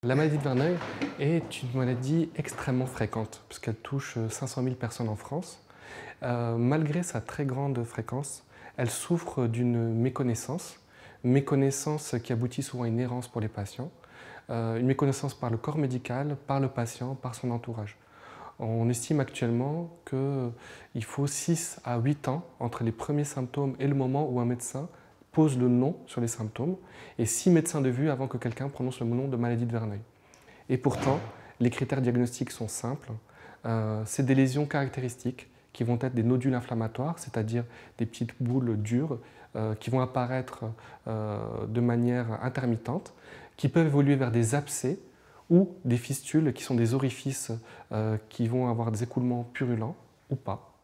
La maladie de Verneuil est une maladie extrêmement fréquente, puisqu'elle touche 500 000 personnes en France. Malgré sa très grande fréquence, elle souffre d'une méconnaissance qui aboutit souvent à une errance pour les patients, une méconnaissance par le corps médical, par le patient, par son entourage. On estime actuellement qu'il faut 6 à 8 ans entre les premiers symptômes et le moment où un médecin pose le nom sur les symptômes et 6 médecins de vue avant que quelqu'un prononce le nom de maladie de Verneuil. Et pourtant, les critères diagnostiques sont simples. C'est des lésions caractéristiques qui vont être des nodules inflammatoires, c'est-à-dire des petites boules dures qui vont apparaître de manière intermittente, qui peuvent évoluer vers des abcès ou des fistules qui sont des orifices qui vont avoir des écoulements purulents ou pas.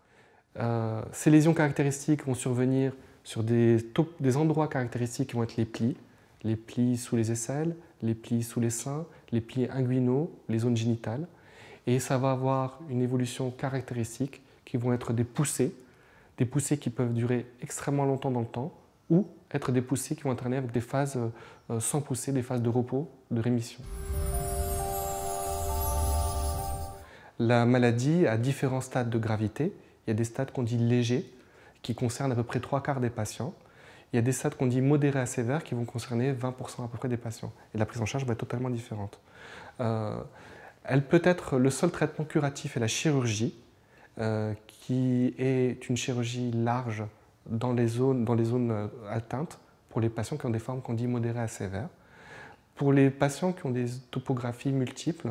Ces lésions caractéristiques vont survenir sur des endroits caractéristiques qui vont être les plis sous les aisselles, les plis sous les seins, les plis inguinaux, les zones génitales. Et ça va avoir une évolution caractéristique qui vont être des poussées qui peuvent durer extrêmement longtemps dans le temps, ou être des poussées qui vont alterner avec des phases sans poussée, des phases de repos, de rémission. La maladie a différents stades de gravité. Il y a des stades qu'on dit légers, qui concernent à peu près 3/4 des patients. Il y a des stades qu'on dit modérés à sévères, qui vont concerner 20% à peu près des patients. Et la prise en charge va être totalement différente. Elle peut être le seul traitement curatif est la chirurgie, qui est une chirurgie large dans les zones atteintes pour les patients qui ont des formes qu'on dit modérées à sévères. Pour les patients qui ont des topographies multiples,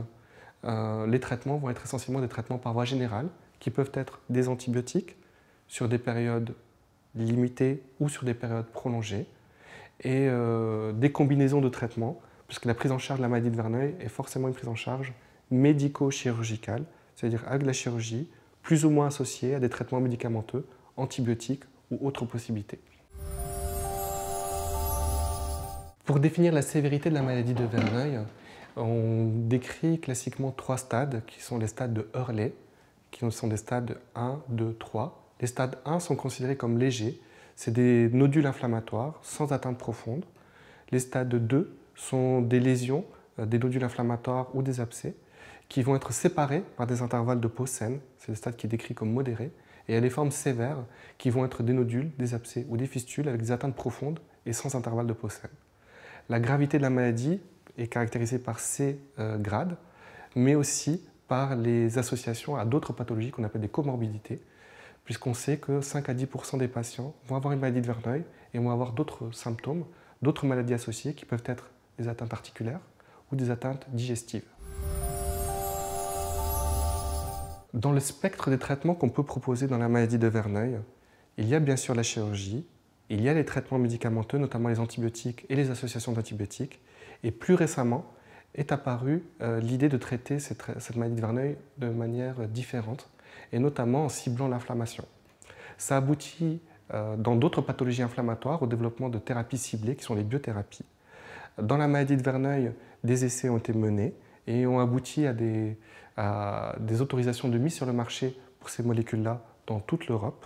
les traitements vont être essentiellement des traitements par voie générale, qui peuvent être des antibiotiques sur des périodes limitées ou sur des périodes prolongées, et des combinaisons de traitements, puisque la prise en charge de la maladie de Verneuil est forcément une prise en charge médico-chirurgicale, c'est-à-dire avec la chirurgie, plus ou moins associée à des traitements médicamenteux, antibiotiques ou autres possibilités. Pour définir la sévérité de la maladie de Verneuil, on décrit classiquement 3 stades, qui sont les stades de Hurley, qui sont des stades 1, 2, 3. Les stades 1 sont considérés comme légers, c'est des nodules inflammatoires sans atteinte profonde. Les stades 2 sont des lésions, des nodules inflammatoires ou des abcès, qui vont être séparés par des intervalles de peau saine, c'est le stade qui est décrit comme modéré. Et il y a les formes sévères, qui vont être des nodules, des abcès ou des fistules avec des atteintes profondes et sans intervalle de peau saine. La gravité de la maladie est caractérisée par ces grades, mais aussi par les associations à d'autres pathologies qu'on appelle des comorbidités, puisqu'on sait que 5 à 10% des patients vont avoir une maladie de Verneuil et vont avoir d'autres symptômes, d'autres maladies associées qui peuvent être des atteintes articulaires ou des atteintes digestives. Dans le spectre des traitements qu'on peut proposer dans la maladie de Verneuil, il y a bien sûr la chirurgie, il y a les traitements médicamenteux, notamment les antibiotiques et les associations d'antibiotiques, et plus récemment est apparue l'idée de traiter cette maladie de Verneuil de manière différente, et notamment en ciblant l'inflammation. Ça aboutit dans d'autres pathologies inflammatoires au développement de thérapies ciblées qui sont les biothérapies. Dans la maladie de Verneuil, des essais ont été menés et ont abouti à des autorisations de mise sur le marché pour ces molécules-là dans toute l'Europe.